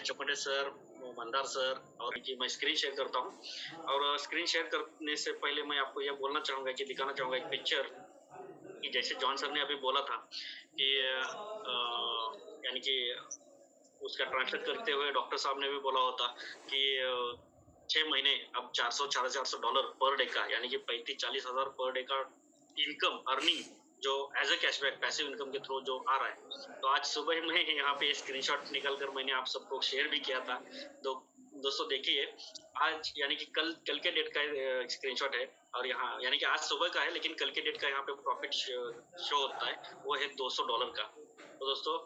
Chaupate sir, Mandar sir और कि मैं स्क्रीन शेयर करता हूँ। और स्क्रीन शेयर करने से पहले मैं आपको यह बोलना चाहूँगा कि दिखाना चाहूँगा एक पिक्चर कि जैसे जॉन सर ने अभी बोला था कि यानी कि उसका ट्रांसलेट करते हुए डॉक्टर साहब ने भी बोला होता कि 6 महीने अब 400 $450 पर डे का यानी कि 35-40 हज़ार पर डे का इनकम अर्निंग जो as a cashback passive income के थ्रू जो आ रहा है। तो आज सुबह ही मैं यहाँ पे स्क्रीनशॉट निकाल कर मैंने आप सबको शेयर भी किया था। तो दोस्तों देखिए आज यानी कि कल के डेट का स्क्रीनशॉट है और यहाँ यानी कि आज सुबह का है लेकिन कल के डेट का यहाँ पे प्रॉफिट शो होता है वो है $200 का। तो दोस्तों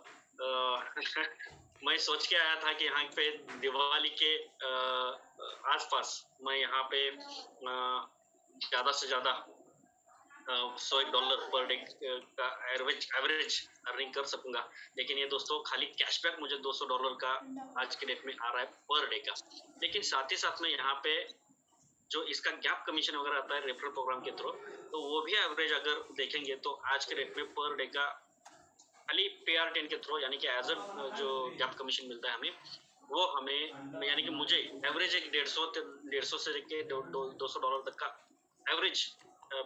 मैं सोच के आया था कि यहाँ पे दिवाली के आसपास मैं यहाँ पे ज़्यादा से ज़्यादा $100 पर डे का एवरेज अर्निंग कर सकूंगा, लेकिन ये दोस्तों खाली कैशबैक मुझे $200 का आज के डेट में आ रहा है पर डे का। लेकिन साथ ही साथ में यहाँ पे जो इसका गैप कमीशन वगैरह आता है रेफरल प्रोग्राम के थ्रू, तो वो भी एवरेज अगर देखेंगे तो आज के डेट में पर डे का खाली PR10 के थ्रू यानी कि एज अ जो गैप कमीशन मिलता है हमें वो हमें यानी कि मुझे एवरेज एक 150 से लेके $200 तक का एवरेज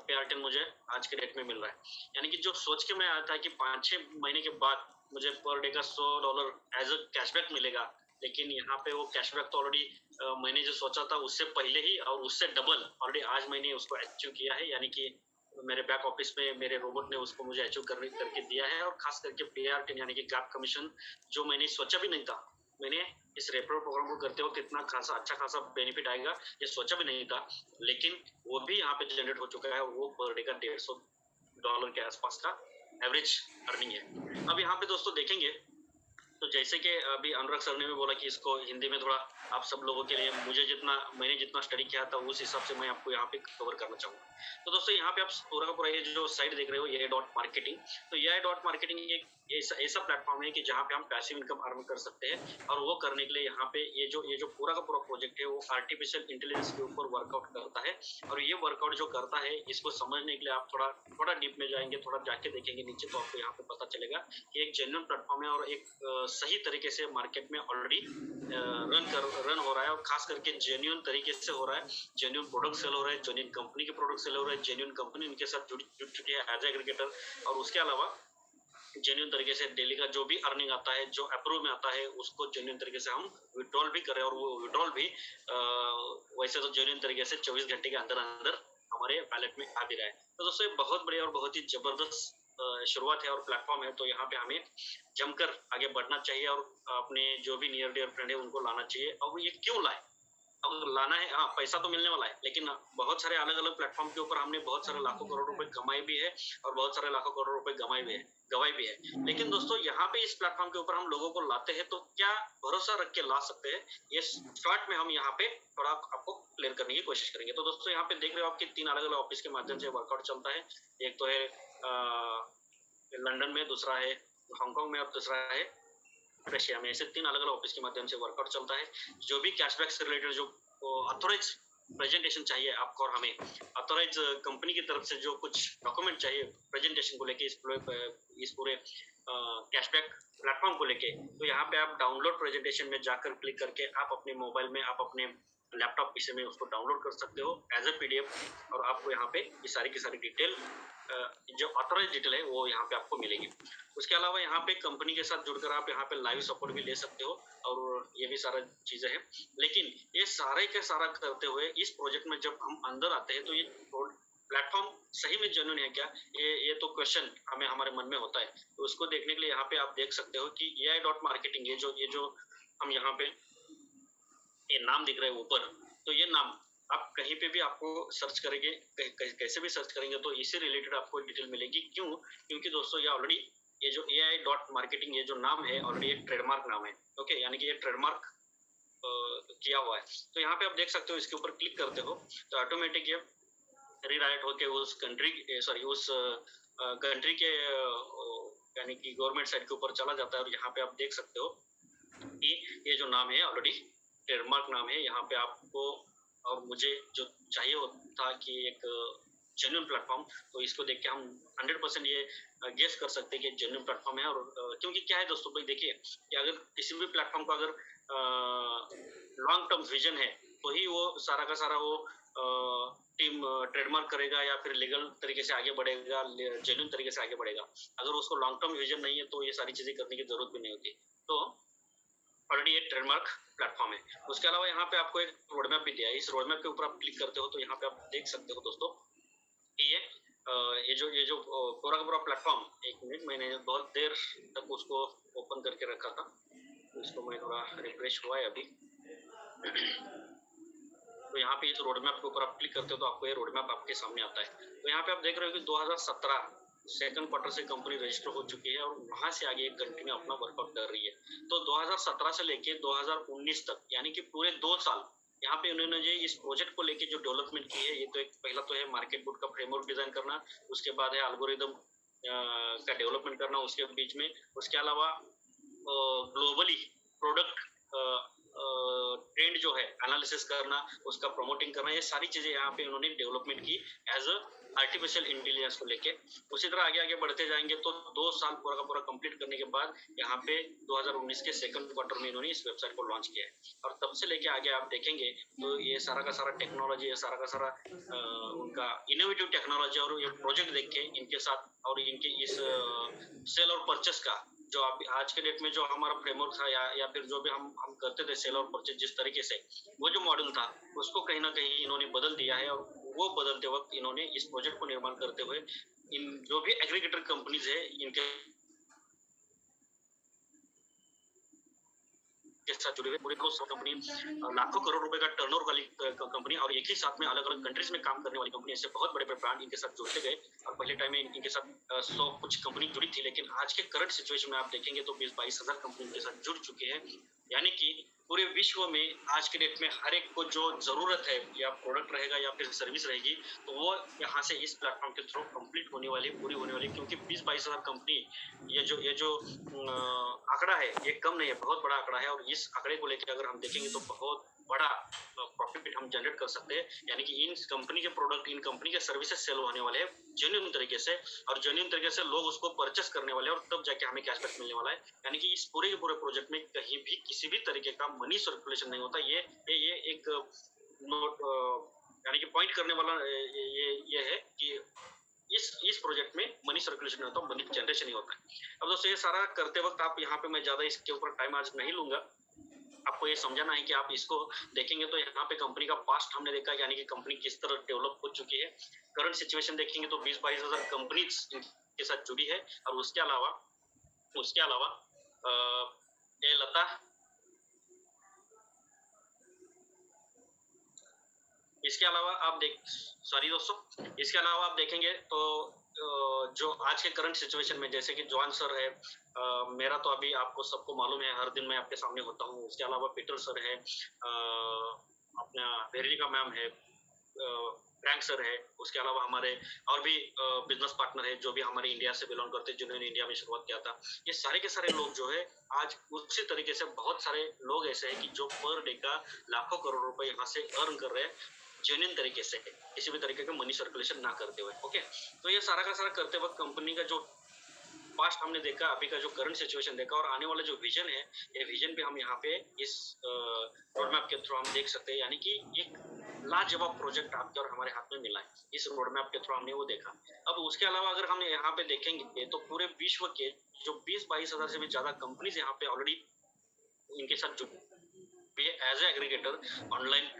PR10 मुझे आज के डेट में मिल रहा है। यानी कि जो सोच के मैं आया था कि 5-6 महीने के बाद मुझे पर डे का $100 एज अ कैशबैक मिलेगा, लेकिन यहाँ पे वो कैशबैक तो ऑलरेडी मैंने जो सोचा था उससे पहले ही और उससे डबल ऑलरेडी आज मैंने उसको अचीव किया है। यानी कि मेरे बैक ऑफिस में मेरे रोबोट ने उसको मुझे अचीव करके दिया है और खास करके PR10 यानी कि गैप कमीशन जो मैंने सोचा भी नहीं था। मैंने इस रेफरल प्रोग्राम को करते वक्त इतना अच्छा खासा बेनिफिट आएगा ये सोचा भी नहीं था, लेकिन वो भी यहाँ पे जनरेट हो चुका है। वो पर डे का $150 के आसपास का एवरेज अर्निंग है। अब यहाँ पे दोस्तों देखेंगे तो जैसे कि अभी अनुराग सर ने भी बोला कि इसको हिंदी में थोड़ा आप सब लोगों के लिए मैंने जितना स्टडी किया था उस हिसाब से मैं आपको यहाँ पे कवर करना चाहूँगा। तो दोस्तों यहाँ पे आप पूरा का पूरा ये जो साइट देख रहे हो ये डॉट मार्केटिंग, तो ये डॉट मार्केटिंग एक ऐसा प्लेटफॉर्म है कि जहाँ पे हम पैसिव इनकम अर्न कर सकते हैं। और वो करने के लिए यहाँ पे ये जो पूरा का पूरा प्रोजेक्ट है वो आर्टिफिशियल इंटेलिजेंस के ऊपर वर्कआउट करता है। और ये वर्कआउट जो करता है इसको समझने के लिए आप थोड़ा डीप में जाएंगे, थोड़ा जाके देखेंगे नीचे, तो आपको यहाँ पे पता चलेगा कि एक जेन्युइन प्लेटफॉर्म है और एक सही तरीके से मार्केट में ऑलरेडी रन हो रहा है और खास करके जेन्युइन तरीके से हो रहा है। जेन्युइन प्रोडक्ट सेल हो रहा है, जेन्युइन कंपनी के प्रोडक्ट सेल हो रहा है, जेन्युइन कंपनी इनके साथ जुड़ चुकी है एज एग्रीगेटर। और उसके अलावा जेन्युइन तरीके से डेली का जो भी अर्निंग आता है जो अप्रूव में आता है उसको जेन्युइन तरीके से हम विड्रॉल भी करें और वो विड्रॉल भी वैसे तो जेन्युइन तरीके से 24 घंटे के अंदर अंदर हमारे वैलेट में आ भी रहा है। तो दोस्तों ये बहुत बढ़िया और बहुत ही जबरदस्त शुरुआत है और प्लेटफॉर्म है। तो यहाँ पे हमें जमकर आगे बढ़ना चाहिए और अपने जो भी नियर डियर फ्रेंड है उनको लाना चाहिए। और ये क्यों लाए, अब लाना है, हाँ पैसा तो मिलने वाला है, लेकिन बहुत सारे अलग अलग प्लेटफॉर्म के ऊपर हमने बहुत सारे लाखों करोड़ रुपए कमाए भी है और बहुत सारे लाखों करोड़ रुपए गवाए भी है। लेकिन दोस्तों यहाँ पे इस प्लेटफॉर्म के ऊपर हम लोगों को लाते हैं तो क्या भरोसा रख के ला सकते हैं, ये शॉर्ट में हम यहाँ पे थोड़ा आपको क्लियर करने की कोशिश करेंगे। तो दोस्तों यहाँ पे देख रहे हो आपके 3 अलग अलग ऑफिस के माध्यम से वर्कआउट चलता है। एक तो है लंदन में, दूसरा है हांगकांग में और दूसरा है रशिया में। ऐसे 3 अलग अलग ऑफिस के माध्यम से वर्कआउट चलता है। जो भी कैशबैक से रिलेटेड जो ऑथोराइज प्रेजेंटेशन चाहिए आपको और हमें, ऑथोराइज कंपनी की तरफ से जो कुछ डॉक्यूमेंट चाहिए प्रेजेंटेशन को लेके इस पूरे कैशबैक प्लेटफॉर्म को लेके, तो यहाँ पे आप डाउनलोड प्रेजेंटेशन में जाकर क्लिक करके आप अपने मोबाइल में, आप अपने लैपटॉप पीसी में उसको डाउनलोड कर सकते हो एज अ PDF और आपको यहाँ पे ये सारी की सारी डिटेल जो ऑथोराइज डिटेल है वो यहाँ पे आपको मिलेगी। उसके अलावा यहाँ पे कंपनी के साथ जुड़कर आप यहाँ पे लाइव सपोर्ट भी ले सकते हो और ये भी सारा चीजें हैं। लेकिन ये सारे के सारा करते हुए इस प्रोजेक्ट में जब हम अंदर आते हैं तो ये प्लेटफॉर्म सही में जेन्युइन है क्या, ये तो क्वेश्चन हमें हमारे मन में होता है। तो उसको देखने के लिए यहाँ पे आप देख सकते हो कि AI डॉट मार्केटिंग, ये जो हम यहाँ पे ये नाम दिख रहा है ऊपर, तो ये नाम आप कहीं पे भी आपको सर्च करेंगे, कैसे भी सर्च करेंगे तो इससे रिलेटेड आपको डिटेल मिलेगी। क्योंकि दोस्तों ये ऑलरेडी ये जो AI डॉट मार्केटिंग ये जो नाम है ऑलरेडी एक ट्रेडमार्क नाम है। ओके, यानी कि ये ट्रेडमार्क किया हुआ है। तो यहाँ पे आप देख सकते हो, इसके ऊपर क्लिक करते हो तो ऑटोमेटिक ये रीडायरेक्ट होके उस कंट्री के यानी कि गवर्नमेंट साइट के ऊपर चला जाता है। और यहाँ पे आप देख सकते हो कि ये जो नाम है ऑलरेडी ट्रेडमार्क नाम है। यहाँ पे आपको और मुझे जो चाहिए था कि एक जेन्युइन प्लेटफॉर्म, तो इसको देख के हम 100% ये गेस कर सकते हैं कि जेन्युइन प्लेटफॉर्म है। और क्योंकि क्या है दोस्तों भाई देखिए कि अगर किसी भी प्लेटफॉर्म को अगर लॉन्ग टर्म विजन है तो ही वो सारा का सारा वो टीम ट्रेडमार्क करेगा या फिर लीगल तरीके से आगे बढ़ेगा, जेन्युइन तरीके से आगे बढ़ेगा। अगर उसको लॉन्ग टर्म विजन नहीं है तो ये सारी चीजें करने की जरूरत भी नहीं होती। तो ऑलरेडी एक ट्रेडमार्क प्लेटफॉर्म है। उसके अलावा यहाँ पे आपको एक रोड मैप भी दिया है। इस रोड मैप के ऊपर आप क्लिक करते हो तो यहाँ पे आप देख सकते हो दोस्तों कि ये जो पूरा का पूरा प्लेटफॉर्म, एक मिनट, मैंने बहुत देर तक उसको ओपन करके रखा था, इसको मैं थोड़ा रिफ्रेश हुआ है अभी। तो यहाँ पे इस रोड मैप के ऊपर आप क्लिक करते हो तो आपको ये रोड मैप आपके सामने आता है। तो यहाँ पे आप देख रहे हो कि 2017 सेकंड क्वार्टर से कंपनी रजिस्टर हो चुकी है और वहां से आगे एक कंटिन्यू अपना वर्कआउट कर रही है। तो 2017 से लेके 2019 तक यानी कि पूरे 2 साल यहाँ पे उन्होंने जो इस प्रोजेक्ट को लेके जो डेवलपमेंट की है, ये तो एक पहला तो है मार्केट बुट का फ्रेमवर्क डिजाइन करना, उसके बाद है एल्गोरिदम का डेवलपमेंट करना उसके बीच में, उसके अलावा ग्लोबली प्रोडक्ट ट्रेंड जो है एनालिसिस करना, उसका प्रमोटिंग करना, ये सारी चीजें यहाँ पे उन्होंने डेवलपमेंट की एज अ आर्टिफिशियल इंटेलिजेंस को लेके। उसी तरह आगे आगे बढ़ते जाएंगे तो 2 साल पूरा का पूरा कंप्लीट करने के बाद यहाँ पे 2019 के सेकंड क्वार्टर में इन्होंने इस वेबसाइट को लॉन्च किया है। और तब से लेके आगे आप देखेंगे तो ये सारा का सारा टेक्नोलॉजी, ये सारा का सारा उनका इनोवेटिव टेक्नोलॉजी और ये प्रोजेक्ट देख के इनके साथ और इनके इस सेल और परचेस का जो आज के डेट में जो हमारा फ्रेमवर्क था या फिर जो भी हम करते थे सेल और परचेज जिस तरीके से, वो जो मॉडल था उसको कहीं ना कहीं इन्होंने बदल दिया है। और वो बदलते वक्त इन्होंने इस प्रोजेक्ट को निर्माण करते हुए इन जो भी एग्रीगेटर कंपनीज है इनके के साथ जुड़े हुए पूरे कंपनी, लाखों करोड़ रुपए का टर्नओवर वाली कंपनी और एक ही साथ में अलग अलग कंट्रीज में काम करने वाली कंपनी, ऐसे बहुत बड़े बड़े ब्रांड इनके साथ जुड़ते गए। और पहले टाइम में इनके साथ 100 कुछ कंपनी जुड़ी थी, लेकिन आज के करंट सिचुएशन में आप देखेंगे तो 20-22 हजार कंपनी इनके साथ जुड़ चुकी है। यानी कि पूरे विश्व में आज के डेट में हर एक को जो जरूरत है या प्रोडक्ट रहेगा या फिर सर्विस रहेगी तो वो यहाँ से इस प्लेटफॉर्म के थ्रू कंप्लीट होने वाली, पूरी होने वाली। क्योंकि 20-22 हजार कंपनी, ये जो आंकड़ा है ये कम नहीं है, बहुत बड़ा आंकड़ा है। और इस आंकड़े को लेकर अगर हम देखेंगे तो बहुत बड़ा प्रॉफिट हम जनरेट कर सकते हैं। यानी कि इन कंपनी के प्रोडक्ट, इन कंपनी के सर्विसेज सेल होने वाले हैं जेन्युइन तरीके से, और जेन्युइन तरीके से लोग उसको परचेस करने वाले हैं और तब जाके हमें कैशबैक मिलने वाला है। यानी कि इस पूरे के पूरे प्रोजेक्ट में कहीं भी किसी भी तरीके का मनी सर्कुलेशन नहीं होता। ये एक नोट यानी कि पॉइंट करने वाला ये है कि इस प्रोजेक्ट में मनी सर्कुलेशन नहीं होता, मनी जनरेशन ही होता है। अब दोस्तों ये सारा करते वक्त आप यहाँ पे मैं ज्यादा इसके ऊपर टाइम आज नहीं लूंगा। आपको ये समझाना है कि आप इसको देखेंगे तो यहाँ पे कंपनी का पास्ट हमने देखा, यानी कि कंपनी किस तरह डेवलप हो चुकी है। करंट सिचुएशन देखेंगे तो 20-22 हजार कंपनीज के साथ जुड़ी है। और उसके अलावा ये लता, इसके अलावा आप इसके अलावा आप देखेंगे तो जो आज के करंट सिचुएशन में जैसे कि जॉन सर है, मेरा तो अभी आपको सबको मालूम है, हर दिन मैं आपके सामने होता हूँ। उसके अलावा पीटर सर है, अपना वेरिका मैम है, फ्रैंक सर है। उसके अलावा हमारे और भी बिजनेस पार्टनर है जो भी हमारे इंडिया से बिलोंग करते हैं, जिन्होंने इंडिया में शुरुआत किया था। ये सारे के सारे लोग जो है आज उसी तरीके से बहुत सारे लोग ऐसे हैं कि जो पर डे का लाखों करोड़ रुपए यहाँ से अर्न कर रहे हैं जेन्युइन तरीके से, किसी भी तरीके का मनी सर्कुलेशन ना करते हुए। ओके, तो ये सारा का सारा करते वक्त कंपनी का जो पास्ट हमने देखा, अभी का जो करंट सिचुएशन देखा और आने वाला जो विजन है, ये विजन भी हम यहाँ पे इस रोड मैप के थ्रू हम देख सकते हैं। यानी कि एक लाजवाब प्रोजेक्ट आपके और हमारे हाथ में मिला है, इस रोड मैप के थ्रू हमने वो देखा। अब उसके अलावा अगर हम यहाँ पे देखेंगे तो पूरे विश्व के जो 20-22 हजार से भी ज्यादा कंपनीज यहाँ पे ऑलरेडी इनके साथ जुड़ी है as a aggregator online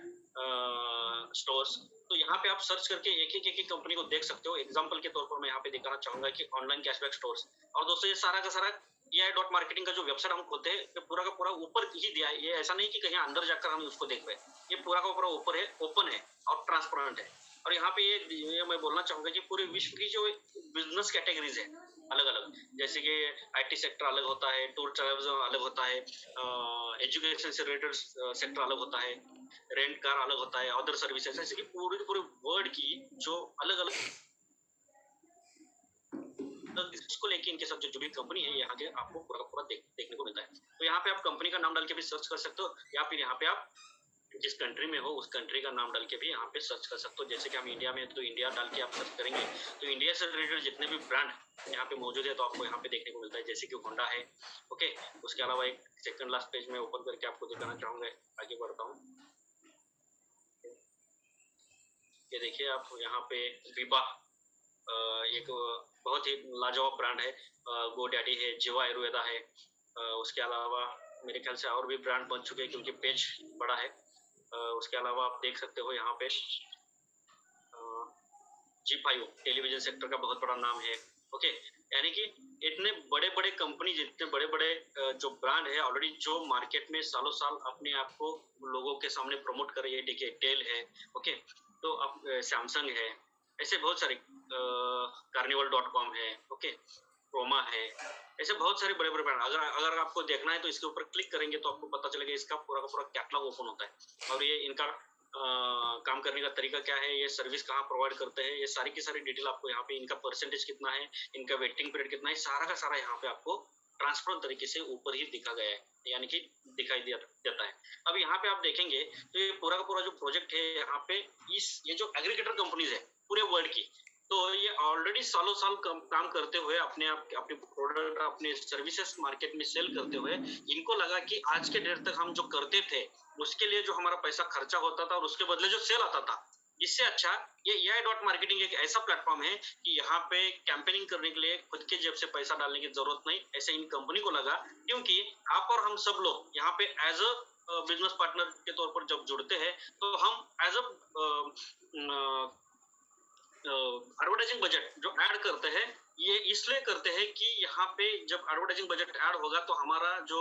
stores. तो यहाँ पे आप सर्च करके एक एक कंपनी को देख सकते हो। एग्जांपल के तौर पर मैं यहाँ पे दिखाना चाहूंगा कि ऑनलाइन कैशबैक स्टोर्स। और दोस्तों ये सारा का सारा EI.marketing का जो वेबसाइट हम खोलते हैं, ये पूरा का पूरा ऊपर ही दिया है। ये ऐसा नहीं कि कहीं अंदर जाकर हम उसको देख रहे हैं, ये पूरा का पूरा ऊपर है, ओपन है और ट्रांसपेरेंट है। और यहाँ पे ये मैं बोलना चाहूंगा कि पूरे विश्व की जो बिजनेस कैटेगरीज है अलग अलग, जैसे कि IT सेक्टर अलग होता है, टूर ट्रैवल अलग होता है, एजुकेशन से रिलेटेड सेक्टर अलग होता है, रेंट कार अलग होता है, अदर सर्विसेज, ऐसे कि पूरे वर्ल्ड की जो अलग अलग इसको लेके इनके साथ जो जुड़ी कंपनी है, यहाँ के आपको पूरा देखने को मिलता है। तो यहाँ पे आप कंपनी का नाम डाल के भी सर्च कर सकते हो या फिर यहाँ पे आप जिस कंट्री में हो उस कंट्री का नाम डाल के भी यहाँ पे सर्च कर सकते हो। जैसे कि हम इंडिया में तो इंडिया डाल के आप सर्च करेंगे तो इंडिया से रिलेटेड जितने भी ब्रांड यहाँ पे मौजूद है तो आपको यहाँ पे देखने को मिलता है। जैसे कि होंडा है, ओके। उसके अलावा एक सेकंड लास्ट पेज में ओपन करके आपको दिखाना चाहूंगा, आगे बढ़ता हूँ। ये देखिए आप यहाँ पे विबा एक बहुत ही लाजवाब ब्रांड है, गोडैडी है, जीवा आयुर्वेदा है। उसके अलावा मेरे ख्याल से और भी ब्रांड बन चुके हैं क्योंकि पेज बड़ा है। उसके अलावा आप देख सकते हो यहाँ पे G5 टेलीविजन सेक्टर का बहुत बड़ा नाम है, ओके। यानी कि इतने बड़े बड़े कंपनी, इतने बड़े बड़े जो ब्रांड है ऑलरेडी जो मार्केट में सालों साल अपने आप को लोगों के सामने प्रमोट कर रही है। देखिए टेल है, ओके, तो अब सैमसंग है, ऐसे बहुत सारे carnival.com है, ओके, क्रोमा है, ऐसे बहुत सारे बड़े बड़े ब्रांड। अगर आपको देखना है तो इसके ऊपर क्लिक करेंगे तो आपको पता चलेगा इसका पूरा का पूरा कैटलॉग ओपन होता है और ये इनका काम करने का तरीका क्या है, ये सर्विस कहाँ प्रोवाइड करते हैं, ये सारी की सारी डिटेल आपको यहाँ पे, इनका परसेंटेज कितना है, इनका वेटिंग पीरियड कितना है, सारा का सारा यहाँ पे आपको ट्रांसपेरेंट तरीके से ऊपर ही दिखा गया है, यानी कि दिखाई देता है। अब यहाँ पे आप देखेंगे तो ये पूरा का पूरा जो प्रोजेक्ट है यहाँ पे ये जो एग्रीगेटर कंपनीज है पूरे वर्ल्ड की, तो ये ऑलरेडी सालों साल काम करते हुए अपने प्रोडक्ट, अपने सर्विसेज मार्केट में सेल करते हुए इनको लगा कि आज के डेट तक हम जो करते थे उसके लिए जो हमारा पैसा खर्चा होता था और उसके बदले जो सेल आता था, इससे अच्छा ये AI.marketing एक ऐसा प्लेटफॉर्म है कि यहाँ पे कैंपेनिंग करने के लिए खुद के जेब से पैसा डालने की जरूरत नहीं, ऐसे इन कंपनी को लगा। क्योंकि आप और हम सब लोग यहाँ पे एज अ बिजनेस पार्टनर के तौर पर जब जुड़ते हैं तो हम एज अ एडवर्टाइजिंग बजट जो ऐड करते हैं, ये इसलिए करते हैं कि यहाँ पे जब एडवर्टाइजिंग बजट ऐड होगा तो हमारा जो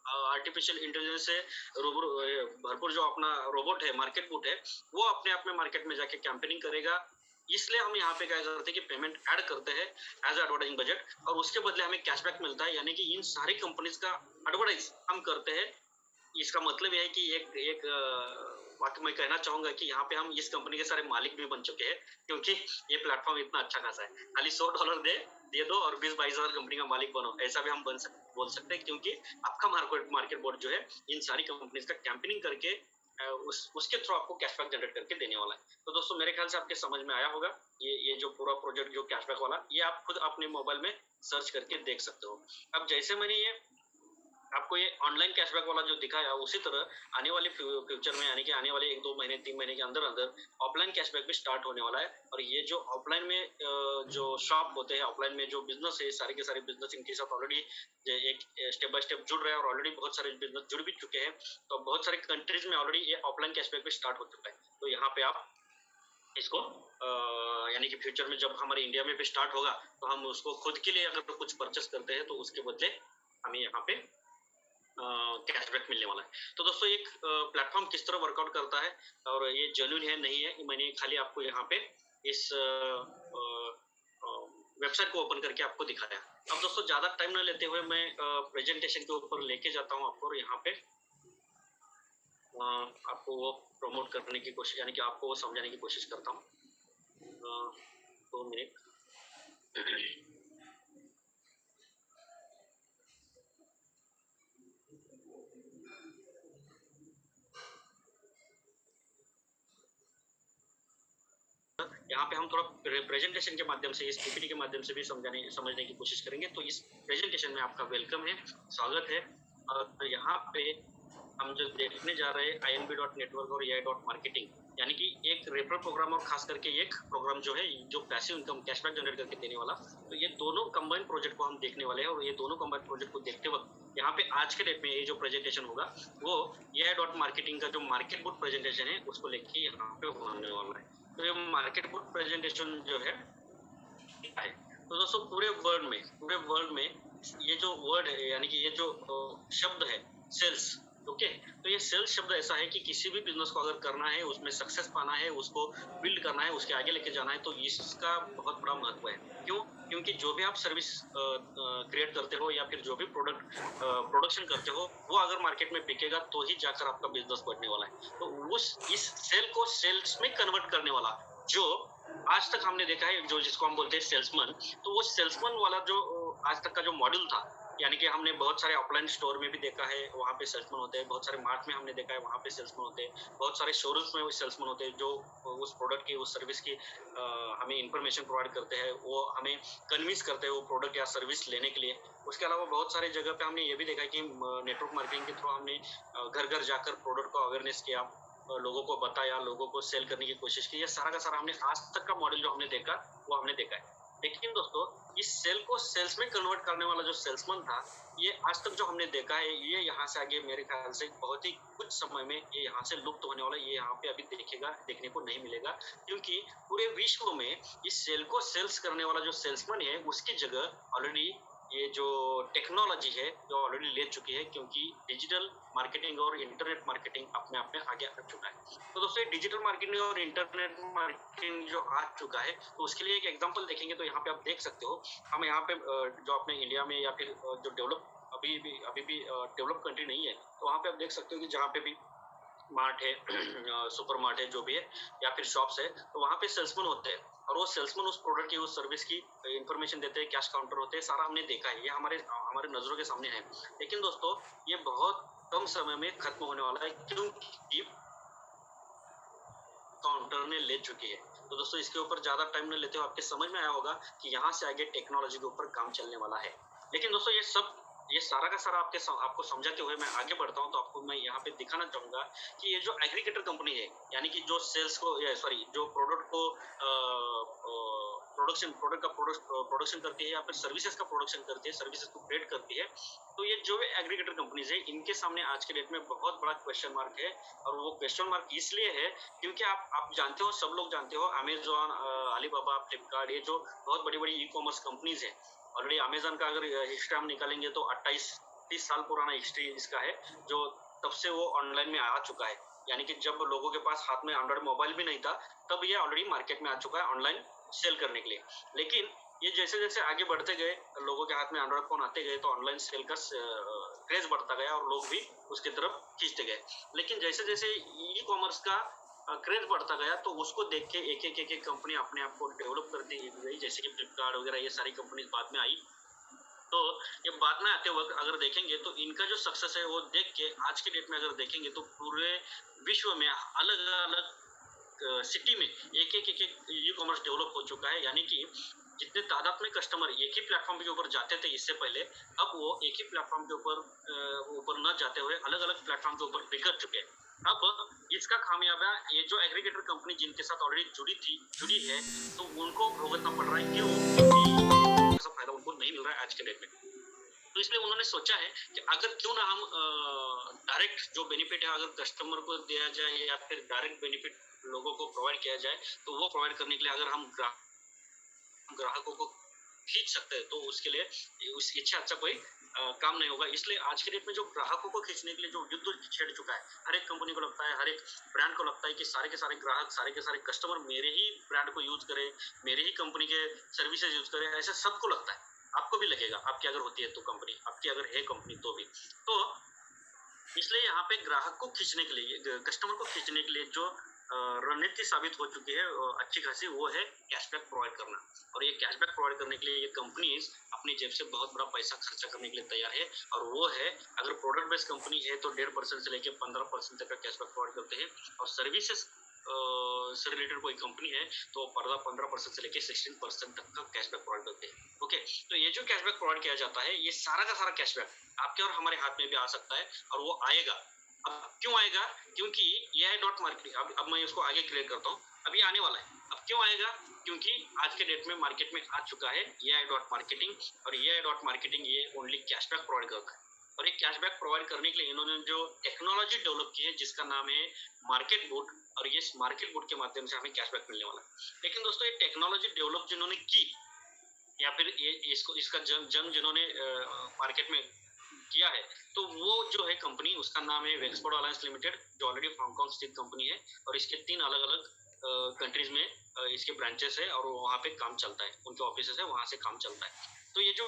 आर्टिफिशियल इंटेलिजेंस से भरपूर जो अपना रोबोट है, मार्केट बूट है, वो अपने आप में मार्केट में जाके कैंपेनिंग करेगा। इसलिए हम यहाँ पे क्या करते हैं कि पेमेंट ऐड करते हैं एज एडवर्टाइजिंग बजट और उसके बदले हमें कैशबैक मिलता है, यानी कि इन सारी कंपनीज का एडवर्टाइज हम करते हैं। इसका मतलब यह है कि एक बात मैं कहना चाहूंगा कि यहाँ पे हम इस कंपनी के सारे मालिक भी बन चुके हैं क्योंकि ये प्लेटफॉर्म इतना अच्छा खासा है। खाली $100 दे दो और 20-22 हजार कंपनी का मालिक बनो, ऐसा भी हम बोल सकते हैं क्योंकि आपका मार्केट बोर्ड जो है इन सारी कंपनीज का कैंपेनिंग करके उसके थ्रू आपको कैशबैक जनरेट करके देने वाला है। तो दोस्तों मेरे ख्याल से आपके समझ में आया होगा ये जो पूरा प्रोजेक्ट जो कैशबैक वाला, ये आप खुद अपने मोबाइल में सर्च करके देख सकते हो। अब जैसे मैंने ये आपको ये ऑनलाइन कैशबैक वाला जो दिखाया, उसी तरह आने वाले फ्यूचर में, यानी कि आने वाले 1-2 महीने 3 महीने के अंदर अंदर ऑफलाइन कैशबैक भी स्टार्ट होने वाला है। और ये जो ऑफलाइन में जो शॉप होते हैं, ऑफलाइन में जो बिजनेस है, सारे के सारे बिजनेस इनके साथ ऑलरेडी एक स्टेप बाय स्टेप जुड़ रहे हैं और ऑलरेडी बहुत सारे बिजनेस जुड़ भी चुके हैं। तो बहुत सारे कंट्रीज में ऑलरेडी ये ऑफलाइन कैशबैक भी स्टार्ट हो चुका है। तो यहाँ पे आप इसको यानी कि फ्यूचर में जब हमारे इंडिया में भी स्टार्ट होगा तो हम उसको खुद के लिए अगर कुछ परचेस करते हैं तो उसके बदले हमें यहाँ पे कैशबैक मिलने वाला है। तो दोस्तों एक प्लेटफॉर्म किस तरह वर्कआउट करता है और ये जेन्युइन है नहीं है, मैंने खाली आपको यहाँ पे इस वेबसाइट को ओपन करके आपको दिखाया। अब दोस्तों ज़्यादा टाइम न लेते हुए मैं प्रेजेंटेशन के ऊपर लेके जाता हूँ आपको और यहाँ पे आपको वो प्रमोट करने की कोशिश, यानी कि आपको वो समझाने की कोशिश करता हूँ। 2 मिनट। यहाँ पे हम थोड़ा प्रेजेंटेशन के माध्यम से, इस पीपीटी के माध्यम से भी समझने की कोशिश करेंगे। तो इस प्रेजेंटेशन में आपका वेलकम है, स्वागत है। और यहाँ पे हम जो देखने जा रहे हैं INB.network और AI.marketing, यानी कि एक रेफरल प्रोग्राम और खास करके एक प्रोग्राम जो है जो पैसिव इनकम कैशबैक जनरेट करके देने वाला, तो ये दोनों कंबाइंड प्रोजेक्ट को हम देखने वाले हैं। और ये दोनों कंबाइंड प्रोजेक्ट को देखते वक्त यहाँ पे आज के डेट में ये जो प्रेजेंटेशन होगा वो AI.marketing का जो मार्केट बुट प्रेजेंटेशन है उसको लेके यहाँ पे होने वाला है। तो ये मार्केट बुट प्रेजेंटेशन जो है, तो दोस्तों पूरे वर्ल्ड में ये जो वर्ड है, यानी कि ये जो शब्द है सेल्स, ओके, तो ये सेल्स शब्द ऐसा है कि किसी भी बिजनेस को अगर करना है, उसमें सक्सेस पाना है, उसको बिल्ड करना है, उसके आगे लेके जाना है, तो इसका बहुत बड़ा महत्व है। क्यों? क्योंकि जो भी आप सर्विस क्रिएट करते हो या फिर जो भी प्रोडक्शन करते हो, वो अगर मार्केट में बिकेगा तो ही जाकर आपका बिजनेस बढ़ने वाला है। तो इस सेल को सेल्स में कन्वर्ट करने वाला जो आज तक हमने देखा है, जो जिसको हम बोलते हैं सेल्समैन, तो वो सेल्समैन वाला जो आज तक का जो मॉड्यूल था, यानी कि हमने बहुत सारे ऑफलाइन स्टोर में भी देखा है, वहाँ पे सेल्समैन होते हैं, बहुत सारे मार्ट में हमने देखा है, वहाँ पे सेल्समैन होते हैं, बहुत सारे शोरूम्स में सेल्समैन होते हैं, जो उस प्रोडक्ट की, उस सर्विस की हमें इन्फॉर्मेशन प्रोवाइड करते हैं, वो हमें कन्विंस करते हैं वो प्रोडक्ट या सर्विस लेने के लिए। उसके अलावा बहुत सारे जगह पे हमने ये भी देखा है कि नेटवर्क मार्केटिंग के थ्रू हमने घर-घर जाकर प्रोडक्ट को अवेयरनेस किया, लोगों को बताया, लोगों को सेल करने की कोशिश की। ये सारा का सारा हमने आज तक का मॉडल जो हमने देखा, वो हमने देखा है। लेकिन दोस्तों, इस सेल को सेल्स में कन्वर्ट करने वाला जो सेल्समैन था, ये आज तक जो हमने देखा है, ये यहाँ से आगे मेरे ख्याल से बहुत ही कुछ समय में ये यहाँ से लुप्त होने वाला है। ये यहाँ पे अभी देखने को नहीं मिलेगा, क्योंकि पूरे विश्व में इस सेल को सेल्स करने वाला जो सेल्समैन है, उसकी जगह ऑलरेडी ये जो टेक्नोलॉजी है, जो ऑलरेडी ले चुकी है, क्योंकि डिजिटल मार्केटिंग और इंटरनेट मार्केटिंग अपने आप में आगे आ चुका है। तो दोस्तों, डिजिटल मार्केटिंग और इंटरनेट मार्केटिंग जो आ चुका है, तो उसके लिए एक एग्जांपल देखेंगे तो यहाँ पे आप देख सकते हो, हम यहाँ पे जो अपने इंडिया में या फिर जो अभी भी डेवलप कंट्री नहीं है, तो वहाँ पे आप देख सकते हो कि जहाँ पे भी मार्ट है सुपर मार्ट है, जो भी है, या फिर शॉप्स है, तो वहाँ पे सेल्समैन होते हैं, और वो सेल्समैन उस प्रोडक्ट की, उस सर्विस की इंफॉर्मेशन देते हैं, कैश काउंटर होते हैं, सारा हमने देखा है, ये हमारे हमारे नजरों के सामने है। लेकिन दोस्तों, ये बहुत कम समय में खत्म होने वाला है, क्योंकि काउंटर ने ले चुकी है। तो दोस्तों, इसके ऊपर ज्यादा टाइम न लेते हुए आपके समझ में आया होगा कि यहाँ से आगे टेक्नोलॉजी के ऊपर काम चलने वाला है। लेकिन दोस्तों, ये सारा का सारा आपको समझाते हुए मैं आगे बढ़ता हूँ, तो आपको मैं यहाँ पे दिखाना चाहूंगा कि ये जो एग्रीगेटर कंपनी है, यानी कि जो सेल्स को, सॉरी, जो प्रोडक्ट को प्रोडक्ट का प्रोडक्शन करती है, या फिर सर्विसेज का प्रोडक्शन करती है, सर्विसेज को क्रिएट करती है, तो ये जो एग्रीगेटर कंपनीज है, इनके सामने आज के डेट में बहुत बड़ा क्वेश्चन मार्क है। और वो क्वेश्चन मार्क इसलिए है क्योंकि आप जानते हो, सब लोग जानते हो, अमेजोन, अलीबाबा, फ्लिपकार्ट, ये जो बहुत बड़ी बड़ी ई कॉमर्स कंपनीज है, ऑलरेडी अमेजन का अगर हिस्ट्री हम निकालेंगे तो 28-30 साल पुराना हिस्ट्री इसका है, जो तब से वो ऑनलाइन में आ चुका है। यानी कि जब लोगों के पास हाथ में एंड्रॉइड मोबाइल भी नहीं था, तब ये ऑलरेडी मार्केट में आ चुका है ऑनलाइन सेल करने के लिए। लेकिन ये जैसे जैसे आगे बढ़ते गए, लोगों के हाथ में एंड्रॉइड फोन आते गए, तो ऑनलाइन सेल का क्रेज बढ़ता गया और लोग भी उसकी तरफ खींचते गए। लेकिन जैसे जैसे ई कॉमर्स का क्रेज बढ़ता गया, तो उसको देख के एक कंपनी अपने आप को डेवलप करती गई, जैसे कि फ्लिपकार्ट वगैरह, ये सारी कंपनी बाद में आई। तो ये बाद में आते वक्त अगर देखेंगे, तो इनका जो सक्सेस है वो देख के आज के डेट में अगर देखेंगे, तो पूरे विश्व में अलग अलग सिटी में एक ई कॉमर्स डेवलप हो चुका है। यानी कि जितने तादाद में कस्टमर एक ही प्लेटफॉर्म के ऊपर जाते थे इससे पहले, अब वो एक ही प्लेटफॉर्म के ऊपर न जाते हुए अलग अलग प्लेटफॉर्म के ऊपर बिखर चुके हैं। अब इसका खामियाजा ये जो एग्रीगेटर कंपनी जिनके साथ ऑलरेडी जुड़ी है, तो उनको भुगतना पड़ रहा है। क्यों? क्योंकि ऐसा फायदा उनको नहीं मिल रहा है आज के डेट में। तो इसलिए उन्होंने सोचा है कि अगर क्यों ना हम डायरेक्ट जो बेनिफिट है, अगर कस्टमर को दिया जाए, या फिर डायरेक्ट बेनिफिट लोगों को प्रोवाइड किया जाए, तो वो प्रोवाइड करने के लिए अगर हम ग्राहकों को खींच सकते हैं, तो उसके लिए इससे अच्छा कोई काम नहीं होगा। इसलिए आज के डेट में जो ग्राहकों को खींचने के लिए जो युद्ध छेड़ चुका है, हर एक कंपनी को लगता है, हर एक ब्रांड को लगता है कि सारे के सारे ग्राहक, सारे के सारे कस्टमर मेरे ही ब्रांड को यूज करे, मेरे ही कंपनी के सर्विसेज यूज करे, ऐसा सबको लगता है। आपको भी लगेगा, आपकी अगर होती है तो कंपनी, आपकी अगर है कंपनी तो भी। तो इसलिए यहाँ पे ग्राहक को खींचने के लिए, कस्टमर को खींचने के लिए जो रणनीति साबित हो चुकी है अच्छी खासी, वो है कैशबैक प्रोवाइड करना। और ये कैशबैक प्रोवाइड करने के लिए ये कंपनीज अपनी जेब से बहुत बड़ा पैसा खर्चा करने के लिए तैयार है। और वो है, अगर प्रोडक्ट बेस्ड कंपनी है तो 1.5% से लेकर 15% तक का कैशबैक प्रोवाइड करते हैं, और सर्विसेज से रिलेटेड कोई कंपनी है तो 15% से लेकर 16% तक का कैशबैक प्रोवाइड करते हैं। ओके, तो ये जो कैशबैक प्रोवाइड किया जाता है, ये सारा का सारा कैशबैक आपके और हमारे हाथ में भी आ सकता है, और वो आएगा। अब क्यों आएगा? क्योंकि AI डॉट मार्केटिंग, अब मैं इसको आगे क्लियर करता हूँ, अभी आने वाला है। अब क्यों आएगा? क्योंकि आज के डेट में मार्केट में आ चुका है AI डॉट मार्केटिंग, और AI डॉट मार्केटिंग ये ओनली कैशबैक प्रोवाइड करता है। और ये कैशबैक प्रोवाइड करने के लिए इन्होंने जो टेक्नोलॉजी डेवलप की है, जिसका नाम है मार्केट बूट, और ये मार्केट बूट के माध्यम से हमें कैशबैक मिलने वाला है। लेकिन दोस्तों, ये टेक्नोलॉजी डेवलप जिन्होंने की, या फिर ये इसका जंग जिन्होंने मार्केट में किया है, तो वो जो है कंपनी, उसका नाम है वेक्सफोर्ड अलायंस लिमिटेड, जो ऑलरेडी हांगकांग स्थित कंपनी है, और इसके 3 अलग अलग कंट्रीज में इसके ब्रांचेस है, और वहाँ पे काम चलता है, उनके ऑफिस है, वहाँ से काम चलता है। तो ये जो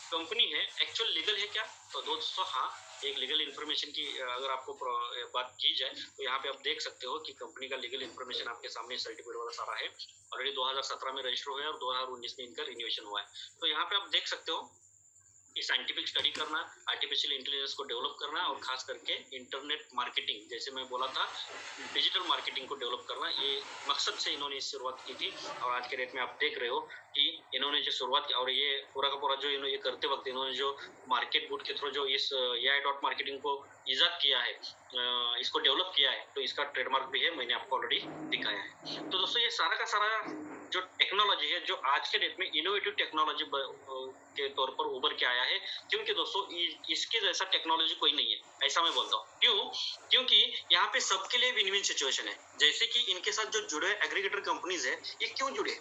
कंपनी है एक्चुअल लीगल है क्या? तो दोस्तों हाँ, एक लीगल इन्फॉर्मेशन की अगर आपको बात की जाए, तो यहाँ पे आप देख सकते हो कि कंपनी का लीगल इन्फॉर्मेशन आपके सामने सर्टिफिकेट वाला सारा है। ऑलरेडी 2017 में रजिस्टर हुआ है, और 2019 में इनका रिन्यूएशन हुआ है। तो यहाँ पे आप देख सकते हो साइंटिफिक स्टडी करना, आर्टिफिशियल इंटेलिजेंस को डेवलप करना और खास करके इंटरनेट मार्केटिंग, जैसे मैं बोला था डिजिटल मार्केटिंग को डेवलप करना, ये मकसद से इन्होंने इस शुरुआत की थी। और आज के डेट में आप देख रहे हो कि इन्होंने जो शुरुआत की और ये पूरा का पूरा जो इन्होंने ये करते वक्त इन्होंने जो मार्केट बूट के थ्रू जो इस AI डॉट मार्केटिंग को ईजाद किया है, इसको डेवलप किया है, तो इसका ट्रेडमार्क भी है, मैंने आपको ऑलरेडी दिखाया है। तो दोस्तों ये सारा का सारा जो टेक्नोलॉजी है जो आज के डेट में इनोवेटिव टेक्नोलॉजी के तौर पर उभर के आया है, क्योंकि दोस्तों इसके जैसा टेक्नोलॉजी कोई नहीं है, ऐसा मैं बोलता हूँ। क्यों? क्योंकि यहाँ पे सबके लिए विन विन सिचुएशन है। जैसे कि इनके साथ जो जुड़े एग्रीगेटर कंपनीज है, ये क्यों जुड़े?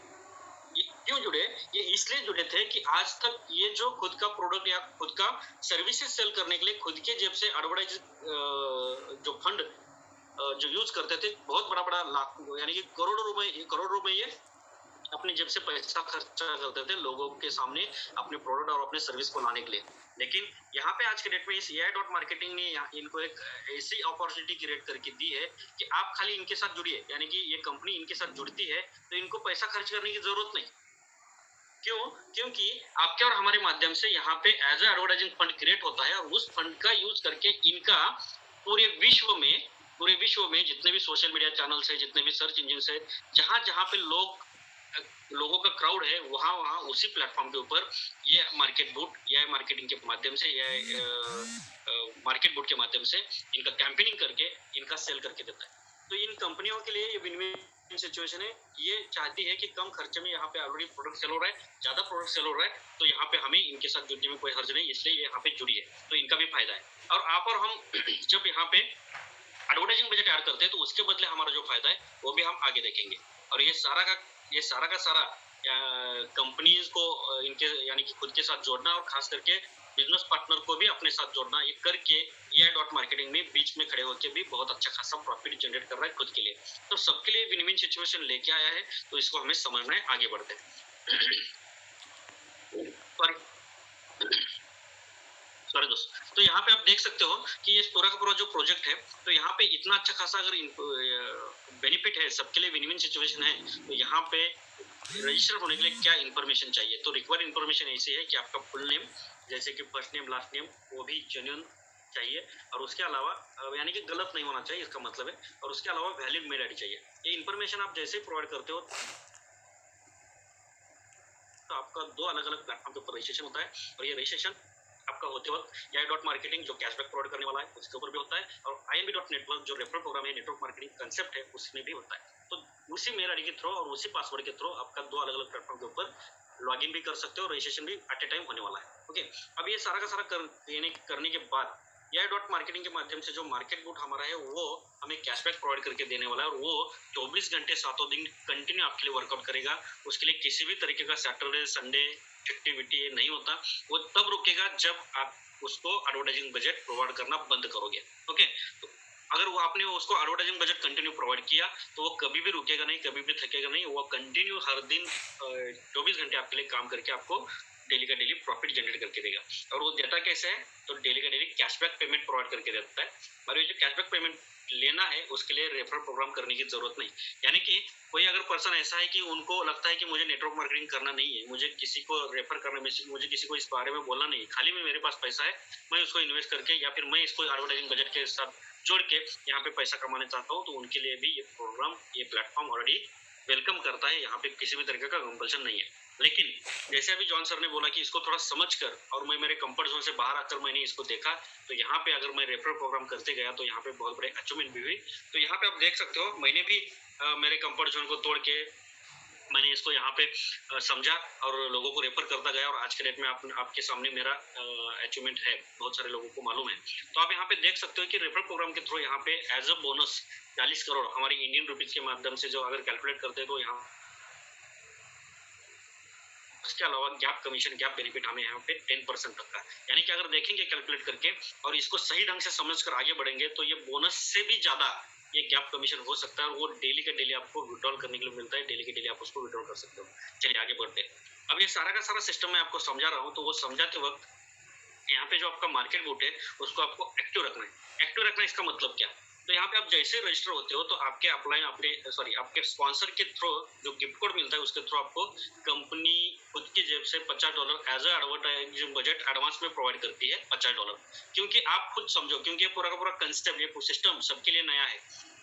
ये इसलिए जुड़े थे कि आज तक ये जो खुद का प्रोडक्ट या खुद का सर्विसेज सेल करने के लिए खुद के जेब से एडवर्टाइज जो फंड जो यूज करते थे, बहुत बड़ा बड़ा लाख यानी कि करोड़ों रुपए ये अपनी जेब से पैसा खर्चा करते थे लोगों के सामने अपने प्रोडक्ट और अपने सर्विस को लाने के लिए। लेकिन यहाँ पे आज के डेट में इस AI डॉट मार्केटिंग ने इनको एक ऐसी अपॉर्चुनिटी क्रिएट करके दी है कि आप खाली इनके साथ जुड़िए, यानी कि ये कंपनी इनके साथ जुड़ती है तो इनको पैसा खर्च करने की जरूरत नहीं। क्यों? क्योंकि आपके और हमारे माध्यम से यहाँ पे as a advertising fund create होता है और उस फंड का यूज करके इनका पूरे विश्व में जितने भी सोशल मीडिया चैनल्स है, जितने भी सर्च इंजिन है, जहां जहां पे लोगों का क्राउड है, वहां वहां उसी प्लेटफॉर्म के ऊपर ये मार्केट बूट या मार्केटिंग के माध्यम से या मार्केट बूट के माध्यम से इनका कैंपेनिंग करके इनका सेल करके देता है। तो इन कंपनियों के लिए ये विन विन सिचुएशन है। ये चाहती है कि कम खर्चे में यहाँ पे ऑलरेडी प्रोडक्ट सेल हो रहा है, ज्यादा प्रोडक्ट सेल हो रहा है, तो यहाँ पे हमें इनके साथ जुड़ने में कोई हर्ज नहीं, इसलिए ये यहाँ पे जुड़ी है, तो इनका भी फायदा है। और आप और हम जब यहाँ पे एडवर्टाइजिंग बजट तैयार करते हैं तो उसके बदले हमारा जो फायदा है वो भी हम आगे देखेंगे। और ये सारा का सारा कंपनीज को इनके यानी कि खुद के साथ जोड़ना और खास करके बिजनेस पार्टनर को भी अपने साथ जोड़ना, ये करके AI डॉट मार्केटिंग में बीच में खड़े होकर भी बहुत अच्छा खासा प्रॉफिट जनरेट कर रहा है खुद के लिए। तो सबके लिए विन विन सिचुएशन लेके आया है, तो इसको हमें समझना है, आगे बढ़ते हैं। सॉरी दोस्त, तो यहाँ पे आप देख सकते हो कि ये पूरा का पूरा जो प्रोजेक्ट है, तो यहाँ पे इतना अच्छा खासा अगर बेनिफिट है, सबके लिए विन विन सिचुएशन है, तो यहाँ पे रजिस्टर होने के लिए क्या इन्फॉर्मेशन चाहिए? तो रिक्वायर्ड इन्फॉर्मेशन ऐसी है कि आपका फुल नेम, जैसे कि फर्स्ट नेम लास्ट नेम, वो भी जेन्युइन चाहिए, और उसके अलावा यानी कि गलत नहीं होना चाहिए, इसका मतलब है, और उसके अलावा वैलिड मेल आईडी चाहिए। ये इन्फॉर्मेशन आप जैसे ही प्रोवाइड करते हो तो आपका 2 अलग अलग प्लेटफॉर्म के ऊपर रजिस्ट्रेशन होता है, और ये रजिस्ट्रेशन आपका होते वक्त AI डॉट मार्केटिंग जो कैशबैक प्रोवाइड करने वाला है उसके ऊपर भी होता है, और IMB डॉट नेटवर्क जो रेफरल प्रोग्राम है, नेटवर्क मार्केटिंग कंसेप्ट है, उसमें भी होता है। तो उसी मेल आईडी के थ्रू और उसी पासवर्ड के थ्रू आपका 2 अलग अलग प्लेटफॉर्म के ऊपर लॉगिन भी कर सकते हो, रजिस्ट्रेशन भी एट ए टाइम होने वाला है। ओके, अब ये सारा का सारा करने के बाद AI डॉट मार्केटिंग के माध्यम से जो मार्केट बूट हमारा है वो हमें कैशबैक प्रोवाइड करके देने वाला है, और वो 24 घंटे 7 दिन कंटिन्यू आपके लिए वर्कआउट करेगा। उसके लिए किसी भी तरीके का सैटरडे संडे एक्टिविटी नहीं होता, वो तब रुकेगा जब आप उसको एडवर्टाइजिंग बजट प्रोवाइड करना बंद करोगे। ओके, तो अगर वो आपने उसको एडवर्टाइजिंग बजट कंटिन्यू प्रोवाइड किया तो वो कभी भी रुकेगा नहीं, कभी भी थकेगा नहीं, वो कंटिन्यू हर दिन 24 घंटे आपके लिए काम करके आपको डेली का डेली प्रॉफिट जनरेट करके देगा। और वो देता कैसे है? तो डेली का डेली कैशबैक पेमेंट प्रोवाइड करके देता है, और ये जो कैशबैक पेमेंट लेना है उसके लिए रेफरल प्रोग्राम करने की जरूरत नहीं। यानी कि कोई अगर पर्सन ऐसा है कि उनको लगता है कि मुझे नेटवर्क मार्केटिंग करना नहीं है, मुझे किसी को रेफर करना, मुझे किसी को इस बारे में बोलना नहीं है, खाली में मेरे पास पैसा है, मैं उसको इन्वेस्ट करके या फिर मैं इसको एडवर्टाइजिंग बजट के साथ जोड़ के यहाँ पे पैसा कमाना चाहता हूँ, तो उनके लिए भी ये प्रोग्राम, ये प्लेटफॉर्म ऑलरेडी वेलकम करता है। यहाँ पे किसी भी तरीके का कंपल्शन नहीं है। लेकिन जैसे अभी जॉन सर ने बोला कि इसको थोड़ा समझकर, और मैं मेरे कंफर्ट जोन से बाहर आकर मैंने इसको देखा, तो यहाँ पे अगर मैं रेफरल प्रोग्राम करते गया तो यहाँ पे बहुत बड़े अचीवमेंट भी हुई। तो यहाँ पे आप देख सकते हो मैंने भी मेरे कंफर्ट जोन को तोड़ के मैंने इसको यहाँ पे समझा और लोगों को रेफर करता गया, और आज के डेट में आपके सामने मेरा अचीवमेंट है, बहुत सारे लोगों को मालूम है। तो आप यहाँ पे देख सकते हो कि रेफर प्रोग्राम के थ्रू यहाँ पे एज अ बोनस 40 करोड़ हमारी इंडियन रुपीज के माध्यम से जो अगर कैलकुलेट करते हैं तो यहाँ, उसके अलावा गैप कमीशन, गैप बेनिफिट हमें यहाँ पे 10% तक का, यानी कि अगर देखेंगे कैलकुलेट करके और इसको सही ढंग से समझकर आगे बढ़ेंगे तो ये बोनस से भी ज्यादा ये गैप कमीशन हो सकता है, और वो डेली का डेली आपको विड्रॉल करने के लिए मिलता है, डेली के डेली आप उसको विड्रॉल कर सकते हो। चलिए आगे बढ़ते हैं। अब ये सारा का सारा सिस्टम मैं आपको समझा रहा हूँ, तो वो समझाते वक्त यहाँ पे जो आपका मार्केट बूट है उसको आपको एक्टिव रखना है। एक्टिव रखना इसका मतलब क्या? तो यहाँ पे आप जैसे रजिस्टर होते हो तो आपके अपलाइन आपके स्पॉन्सर के थ्रू जो गिफ्ट कोड मिलता है उसके थ्रू आपको कंपनी खुद की जेब से $50 as a advertising budget advance में प्रोवाइड करती है। $50, क्योंकि आप खुद समझो, क्योंकि ये पूरा का पूरा कंसेप्ट, ये सिस्टम सबके लिए नया है,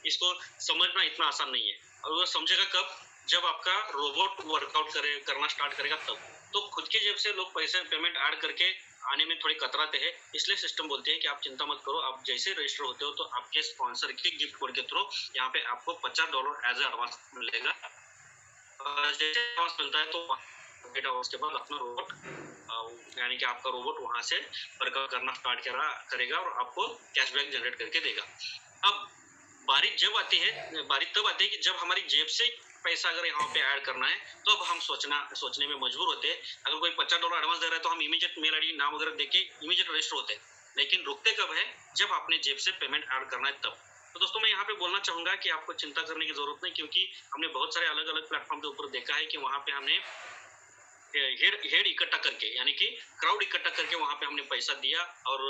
इसको समझना इतना आसान नहीं है। और वो समझेगा कब, जब आपका रोबोट वर्कआउट करना स्टार्ट करेगा तब। तो खुद की जेब से लोग पैसे पेमेंट ऐड करके आने में थोड़ी कतराते हैं, इसलिए सिस्टम बोलती है कि आप चिंता मत करो, आप जैसे रजिस्टर होते हो तो आपके स्पॉन्सर के गिफ्ट कोड के थ्रू यहाँ पे आपको $50 एज एडवांस मिलेगा। जैसे एडवांस मिलता है तो 8 आवर्स के बाद अपना रोबोट यानी कि आपका रोबोट वहां से वर्कआउट करना स्टार्ट करेगा और आपको कैशबैक जनरेट करके देगा। अब बारी तब आती है कि जब हमारी जेब से पैसा अगर यहाँ पे ऐड करना है तो अब हम सोचने में मजबूर होते हैं। अगर कोई $50 एडवांस दे रहा है तो हम इमीडिएट मेल आईडी नाम वगैरह देके इमीडिएट रजिस्टर होते हैं, लेकिन रुकते कब है, जब आपने जेब से पेमेंट ऐड करना है तब। तो दोस्तों मैं यहाँ पे बोलना चाहूंगा कि आपको चिंता करने की जरूरत नहीं, क्योंकि हमने बहुत सारे अलग अलग प्लेटफॉर्म के ऊपर देखा है कि वहाँ पे हमने हेड इकट्ठा करके यानी कि क्राउड इकट्ठा करके वहां पे हमने पैसा दिया और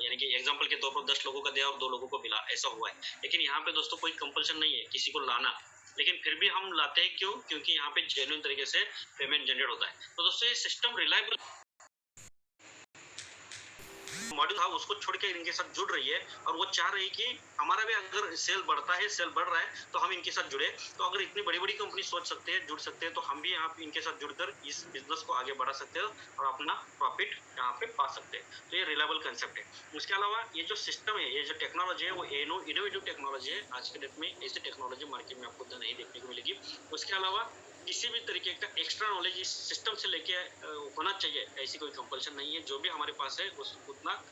यानी कि एग्जांपल के तौर पर 10 लोगों का दिया और 2 लोगों को मिला, ऐसा हुआ है। लेकिन यहाँ पे दोस्तों कोई कंपल्शन नहीं है किसी को लाना, लेकिन फिर भी हम लाते हैं क्यों, क्योंकि यहाँ पे जेन्युइन तरीके से पेमेंट जनरेट होता है। तो दोस्तों ये सिस्टम रिलायबल मॉड्यूल था उसको छोड़ के इनके साथ जुड़ रही है और वो चाह रही है कि हमारा भी अगर सेल बढ़ रहा है तो हम इनके साथ जुड़े। तो अगर इतनी बड़ी बड़ी कंपनी सोच सकते हैं, जुड़ सकते हैं, तो हम भी यहाँ पे इनके साथ जुड़कर इस बिजनेस को आगे बढ़ा सकते हैं और अपना प्रॉफिट यहाँ पे पा सकते हैं। तो ये रिलायबल कंसेप्ट है। उसके अलावा ये जो सिस्टम है, ये जो टेक्नोलॉजी है, वो इनोवेटिव टेक्नोलॉजी है। आज के डेट में ऐसी टेक्नोलॉजी मार्केट में आपको नहीं देखने को मिलेगी। उसके अलावा किसी भी तरीके का एक्स्ट्रा नॉलेज इस सिस्टम से लेके होना चाहिए, ऐसी कोई कंपल्शन नहीं है। जो भी हमारे पास है उस उतना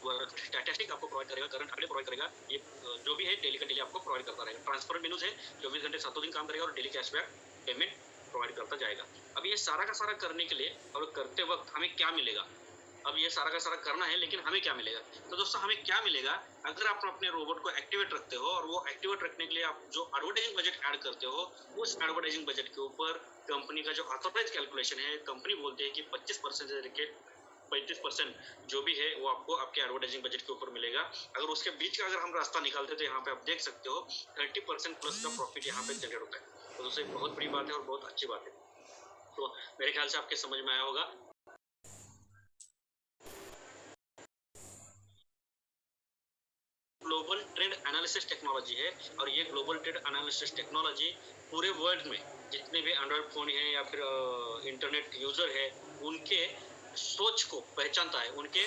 स्टैटिस्टिक आपको प्रोवाइड करेगा, करंट अपडेट प्रोवाइड करेगा। ये जो भी है डेली का डेली आपको प्रोवाइड करता रहेगा। ट्रांसपेरेंट मेनूज है, 24 घंटे 7 दिन काम करेगा और डेली कैशबैक पेमेंट प्रोवाइड करता जाएगा। अब ये सारा का सारा करने के लिए और करते वक्त हमें क्या मिलेगा, अब ये सारा का सारा करना है लेकिन हमें क्या मिलेगा। तो दोस्तों हमें क्या मिलेगा, अगर आप अपने रोबोट को एक्टिवेट रखते हो और वो एक्टिवेट रखने के लिए आप जो एडवर्टाइजिंग बजट ऐड करते हो, उस एडवर्टाइजिंग बजट के ऊपर कंपनी का जो ऑथोराइज कैलकुलेशन है, कंपनी बोलती है कि 25% से लेकर 35% जो भी है वो आपको आपके एडवर्टाइजिंग बजट के ऊपर मिलेगा। अगर उसके बीच का अगर हम रास्ता निकालते तो यहाँ पे आप देख सकते हो 30% प्लस का प्रॉफिट यहाँ पे जनरेट होता है। तो दोस्तों बहुत बड़ी बात है और बहुत अच्छी बात है। तो मेरे ख्याल से आपके समझ में आया होगा। ग्लोबल ट्रेंड एनालिसिस टेक्नोलॉजी है और ये ग्लोबल ट्रेंड एनालिसिस टेक्नोलॉजी पूरे वर्ल्ड में जितने भी एंड्रॉयड फोन है या फिर इंटरनेट यूजर है उनके सोच को पहचानता है, उनके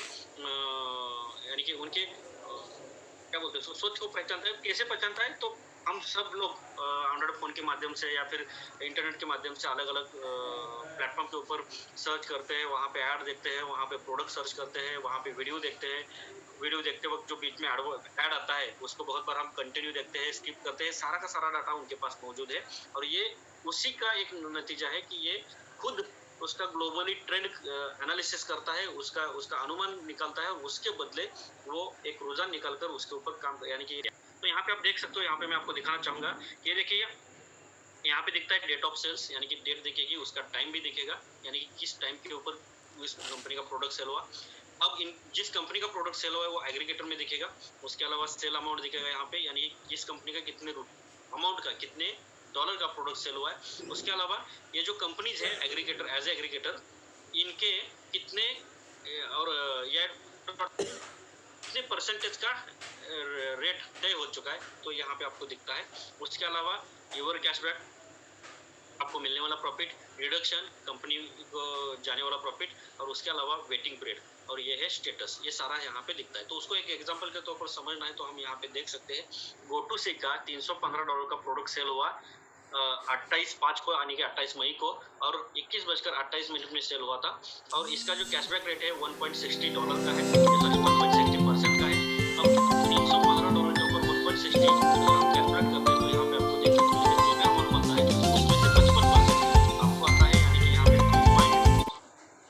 यानी कि उनके क्या बोलते हैं सोच को पहचानता है। कैसे पहचानता है, तो हम सब लोग एंड्रॉयड फोन के माध्यम से या फिर इंटरनेट के माध्यम से अलग अलग प्लेटफॉर्म के ऊपर सर्च करते हैं, वहाँ पे ऐड देखते हैं, वहाँ पे प्रोडक्ट सर्च करते हैं, वहाँ पे वीडियो देखते हैं। वीडियो देखते वक्त जो बीच में ऐड आता है उसको बहुत बार हम कंटिन्यू देखते हैं, स्किप करते हैं। सारा का सारा डाटा उनके पास मौजूद है और ये उसी का एक नतीजा है कि ये खुद उसका ग्लोबली ट्रेंड एनालिसिस करता है, उसका अनुमान निकालता है, उसके बदले वो एक रुझान निकालकर उसके ऊपर काम यानी कि। तो यहाँ पे आप देख सकते हो, यहाँ पे मैं आपको दिखाना चाहूंगा, ये देखिए यहाँ पे दिखता है डेट ऑफ सेल्स, यानी कि डेट दिखेगी, उसका टाइम भी दिखेगा, यानी कि किस टाइम के ऊपर इस कंपनी का प्रोडक्ट सेल हुआ। अब जिस कंपनी का प्रोडक्ट सेल हुआ है वो एग्रीगेटर में दिखेगा। उसके अलावा सेल अमाउंट दिखेगा यहाँ पे, यानी किस कंपनी का कितने अमाउंट का कितने डॉलर का प्रोडक्ट सेल हुआ है। उसके अलावा ये जो कंपनीज है एग्रीगेटर, एज एग्रीगेटर इनके कितने और ये कितने परसेंटेज का रेट तय हो चुका है, तो यहाँ पे आपको दिखता है। उसके अलावा यूर कैशबैक, आपको मिलने वाला प्रॉफिट, रिडक्शन, कंपनी को जाने वाला प्रॉफिट, और उसके अलावा वेटिंग पीरियड, और ये है स्टेटस, ये सारा यहाँ पे दिखता है। तो उसको एक एग्जांपल के तौर पर समझना है तो हम यहाँ पे देख सकते हैं GoToSee का $315 का प्रोडक्ट सेल हुआ 28/5 को, यानी कि 28 मई को, और 21:28 में सेल हुआ था। और इसका जो कैशबैक रेट है $1.60 का है, सॉरी 1.60% का है। अब $315 के ऊपर 1.60 अगर हम कैलकुलेट करते हैं तो यहाँ पे आपको देख सकते हैं जो भी अमाउंट बनता है उसमें से 55% आपको आता है, यानी कि यहाँ पे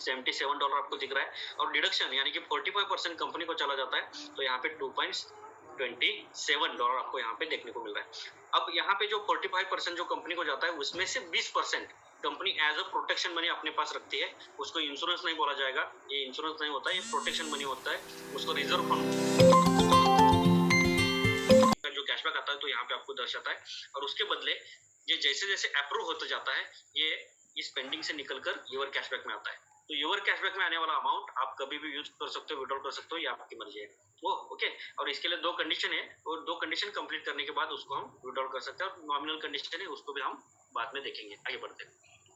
$2.77 आपको दिख रहा है। और डिडक्शन यानी कि 45% कंपनी को चला जाता है, तो यहाँ पे $2.27 आपको यहाँ पे देखने को मिल रहा है। अब यहाँ पे जो 45% जो कंपनी को जाता है उसमें से 20% company as a protection money अपने पास रखती है, उसको इंश्योरेंस नहीं बोला जाएगा, ये इंश्योरेंस नहीं होता है, ये प्रोटेक्शन मनी होता है, उसको रिजर्व फंड जो कैशबैक आता है तो यहाँ पे आपको दर्शाता है। और उसके बदले ये जैसे जैसे अप्रूव होता जाता है ये इस पेंडिंग से निकलकर योर कैशबैक में आता है। तो योर कैशबैक में आने वाला अमाउंट आप कभी भी यूज कर सकते हो, विड्रॉल कर सकते हो, ये आपकी मर्जी है वो ओके। और इसके लिए 2 कंडीशन है और 2 कंडीशन कंप्लीट करने के बाद उसको हम विड्रॉल कर सकते हैं। और नॉमिनल कंडीशन है उसको भी हम बाद में देखेंगे, आगे बढ़ते हैं।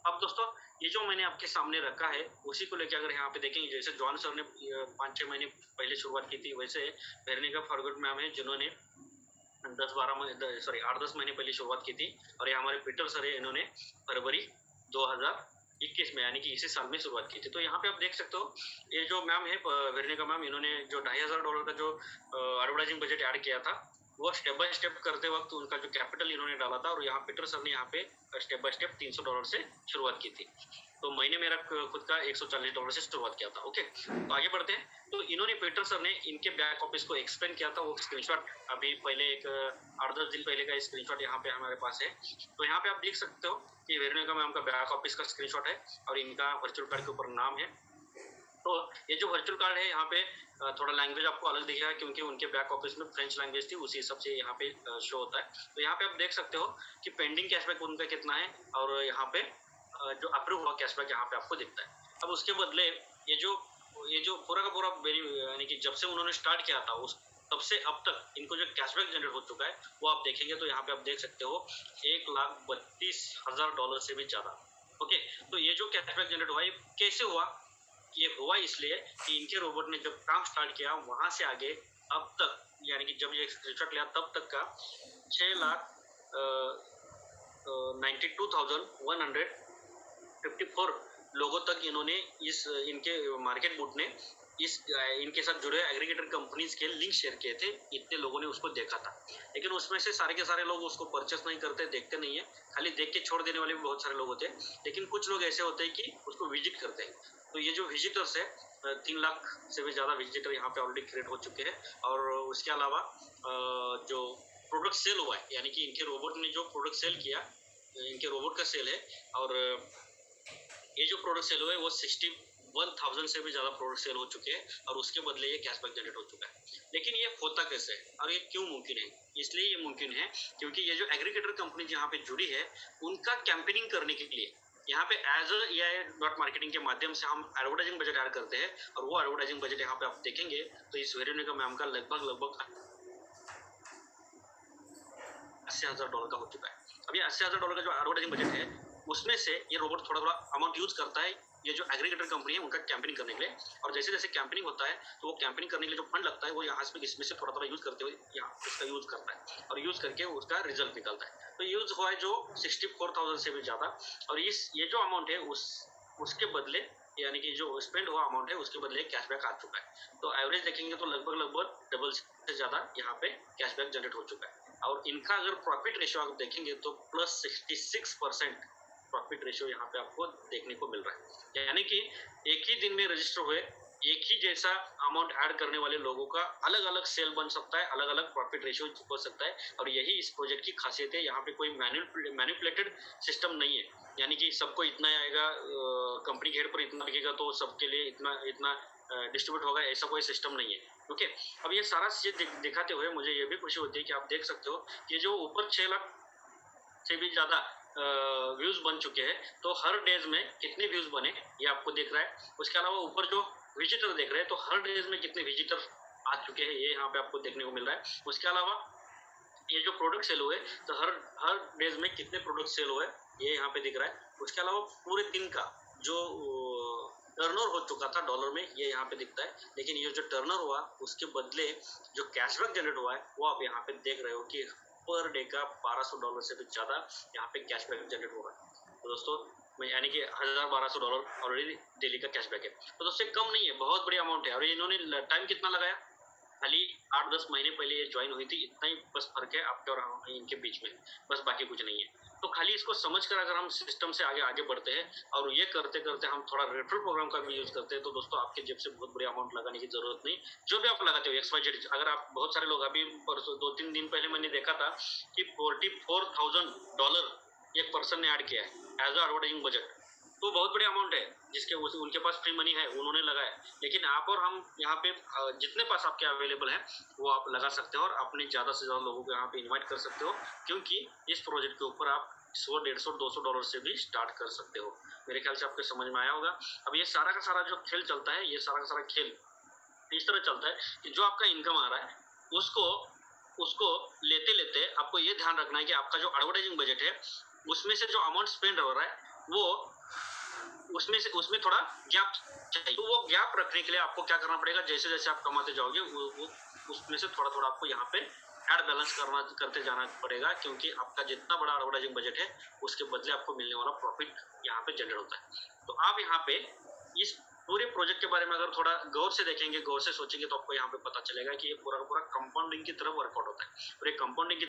अब दोस्तों ये जो मैंने आपके सामने रखा है उसी को लेकर अगर यहाँ पे देखेंगे, जैसे जॉन सर ने 5-6 महीने पहले शुरुआत की थी, वैसे वेरोनिका फॉरगुड मैम है जिन्होंने 8-10 महीने पहले शुरुआत की थी। और ये हमारे पीटर सर है, इन्होंने फरवरी 2021 में यानी कि इसी साल में शुरुआत की थी। तो यहाँ पे आप देख सकते हो ये जो मैम है वेरोनिका मैम, इन्होंने जो $2,500 का जो एडवर्टाइजिंग बजट ऐड किया था वो स्टेप बाय स्टेप करते वक्त उनका जो कैपिटल इन्होंने डाला था, और यहाँ पीटर सर ने यहाँ पे स्टेप बाय स्टेप $300 से शुरुआत की थी। तो महीने मेरा खुद का $140 से शुरुआत किया था ओके। तो आगे बढ़ते हैं। तो इन्होंने पीटर सर ने इनके बैक ऑफिस को एक्सप्लेन किया था, वो स्क्रीनशॉट अभी पहले एक 8-10 दिन पहले का स्क्रीनशॉट यहाँ पे हमारे पास है। तो यहाँ पे आप देख सकते हो कि वेरोनिका मैम का बैक ऑफिस का स्क्रीनशॉट है और इनका वर्चुअल कार्ड के ऊपर नाम है। तो ये जो वर्चुअल कार्ड है यहाँ पे थोड़ा लैंग्वेज आपको अलग दिखेगा क्योंकि उनके बैक ऑफिस में फ्रेंच लैंग्वेज थी, उसी हिसाब से यहाँ पे शो होता है। तो यहाँ पे आप देख सकते हो कि पेंडिंग कैशबैक उनका कितना है और यहाँ पे जो अप्रूव हुआ कैशबैक यहाँ पे आपको दिखता है। अब उसके बदले ये जो पूरा का पूरा यानी कि जब से उन्होंने स्टार्ट किया था उस तब से अब तक इनको जो कैशबैक जनरेट हो चुका है वो आप देखेंगे तो यहाँ पे आप देख सकते हो $1,32,000 से भी ज्यादा ओके। तो ये जो कैशबैक जनरेट हुआ ये कैसे हुआ? ये हुआ इसलिए कि इनके रोबोट ने जब काम स्टार्ट किया वहां से आगे अब तक यानी कि जब ये स्क्रीनशॉट लिया तब तक का 6,92,154 लोगों तक इन्होंने इस इनके मार्केट बूट ने इस इनके साथ जुड़े एग्रीगेटर कंपनीज के लिंक शेयर किए थे, इतने लोगों ने उसको देखा था। लेकिन उसमें से सारे के सारे लोग उसको परचेस नहीं करते, देखते नहीं है, खाली देख के छोड़ देने वाले भी बहुत सारे लोग होते हैं। लेकिन कुछ लोग ऐसे होते हैं कि उसको विजिट करते हैं। तो ये जो विजिटर्स है 3 लाख से भी ज़्यादा विजिटर यहाँ पे ऑलरेडी क्रिएट हो चुके हैं। और उसके अलावा जो प्रोडक्ट सेल हुआ है यानी कि इनके रोबोट ने जो प्रोडक्ट सेल किया, इनके रोबोट का सेल है और ये जो प्रोडक्ट सेल हुआ है वो 61,000 से भी ज़्यादा प्रोडक्ट सेल हो चुके हैं और उसके बदले ये कैशबैक जनरेट हो चुका है। लेकिन ये होता कैसे है और ये क्यों मुमकिन है? इसलिए ये मुमकिन है क्योंकि ये जो एग्रीगेटर कंपनी यहाँ पे जुड़ी है उनका कैंपेनिंग करने के लिए यहाँ पे एज AI डॉट मार्केटिंग के माध्यम से हम एडवर्टाइजिंग बजट ऐड करते हैं। और वो एडवर्टाइजिंग बजट यहाँ पे आप देखेंगे तो इस वेरोनिका मैम का लगभग $80,000 का हो चुका है। अब ये $80,000 का जो एडवर्टाइजिंग बजट है उसमें से ये रोबोट थोड़ा अमाउंट यूज करता है ये जो एग्रीगेटर कंपनी है उनका कैंपेनिंग करने के लिए। और जैसे जैसे कैंपेनिंग होता है तो वो कैंपेनिंग करने के लिए जो फंड लगता है वो यहाँ से इसमें से थोड़ा यूज करते हुए यहाँ इसका यूज करता है और यूज करके उसका रिजल्ट निकलता है। तो यूज हुआ है जो 64,000 से भी ज्यादा। और ये जो अमाउंट है उसके बदले यानी कि जो स्पेंड हुआ अमाउंट है उसके बदले कैशबैक आ चुका है। तो एवरेज देखेंगे तो लगभग डबल से ज्यादा यहाँ पे कैशबैक जनरेट हो चुका है। और इनका अगर प्रॉफिट रेशियो आप देखेंगे तो +66% प्रॉफिट रेशियो यहाँ पे आपको देखने को मिल रहा है। यानी कि एक ही दिन में रजिस्टर हुए एक ही जैसा अमाउंट ऐड करने वाले लोगों का अलग अलग सेल बन सकता है, अलग अलग प्रॉफिट रेशियो हो सकता है। और यही इस प्रोजेक्ट की खासियत है। यहाँ पे कोई मैनिपुलेटेड सिस्टम नहीं है यानी कि सबको इतना आएगा, कंपनी के हेड पर इतना लगेगा तो सबके लिए इतना डिस्ट्रीब्यूट होगा, ऐसा कोई सिस्टम नहीं है ओके। अब ये सारा चीज दिखाते हुए मुझे ये भी खुशी होती है कि आप देख सकते हो कि जो ऊपर 6 लाख से भी ज्यादा व्यूज बन चुके हैं तो हर डेज में कितने व्यूज बने ये आपको दिख रहा है। उसके अलावा ऊपर जो विजिटर देख रहे हैं तो हर डेज में कितने विजिटर आ चुके हैं ये यहाँ पे आपको देखने को मिल रहा है। उसके अलावा ये जो प्रोडक्ट सेल हुए तो हर डेज में कितने प्रोडक्ट सेल हुए ये यहाँ पे दिख रहा है। उसके अलावा पूरे दिन का जो टर्नओवर हो चुका था डॉलर में ये यहाँ पे दिखता है। लेकिन ये जो टर्नओवर हुआ उसके बदले जो कैशबैक जनरेट हुआ है वो आप यहाँ पे देख रहे हो कि पर डे का $1,200 से भी ज्यादा यहाँ पे कैशबैक जनरेट हो रहा है। तो दोस्तों यानी कि $1,200 ऑलरेडी डेली का कैशबैक है। तो दोस्तों कम नहीं है, बहुत बड़ी अमाउंट है। और इन्होंने टाइम कितना लगाया? खाली 8-10 महीने पहले ये ज्वाइन हुई थी, इतना ही बस फर्क है आपके और इनके बीच में, बस बाकी कुछ नहीं है। तो खाली इसको समझकर अगर हम सिस्टम से आगे बढ़ते हैं और ये करते करते हम थोड़ा रेफरल प्रोग्राम का भी यूज करते हैं तो दोस्तों आपके जेब से बहुत बड़ी अमाउंट लगाने की जरूरत नहीं। जो भी आप लगाते हो XYZ, अगर आप बहुत सारे लोग अभी 2-3 दिन पहले मैंने देखा था कि $44,000 एक पर्सन ने ऐड किया है एज अ एडवर्टाइजिंग बजट, तो बहुत बड़ी अमाउंट है जिसके उनके पास फ्री मनी है, उन्होंने लगाया। लेकिन आप और हम यहाँ पे जितने पास आपके अवेलेबल है वो आप लगा सकते हो और अपने ज़्यादा से ज़्यादा लोगों को यहाँ पे इन्वाइट कर सकते हो, क्योंकि इस प्रोजेक्ट के ऊपर आप 100, 150, 200 डॉलर से भी स्टार्ट कर सकते हो। मेरे ख्याल से आपको समझ में आया होगा। अब ये सारा का सारा जो खेल चलता है, ये सारा का सारा खेल इस तरह चलता है कि जो आपका इनकम आ रहा है उसको उसको लेते लेते आपको ये ध्यान रखना है कि आपका जो एडवर्टाइजिंग बजट है उसमें से जो अमाउंट स्पेंड हो रहा है वो उसमें थोड़ा गैप चाहिए। तो वो गैप रखने के लिए आपको क्या करना पड़ेगा, जैसे जैसे आप कमाते जाओगे वो उसमें से थोड़ा थोड़ा आपको यहाँ पे एड बैलेंस करते जाना पड़ेगा, क्योंकि आपका जितना बड़ा एडवर्टाइजिंग बजट है उसके बदले आपको मिलने वाला प्रॉफिट यहाँ पे जनरेट होता है। तो आप यहाँ पे इस पूरे प्रोजेक्ट के बारे में अगर थोड़ा गौर से देखेंगे, गौर से सोचेंगे, तो आपको यहाँ पे पता चलेगा कि ये पूरा का पूरा कंपाउंडिंग की तरफ वर्कआउट होता है। और ये कंपाउंडिंग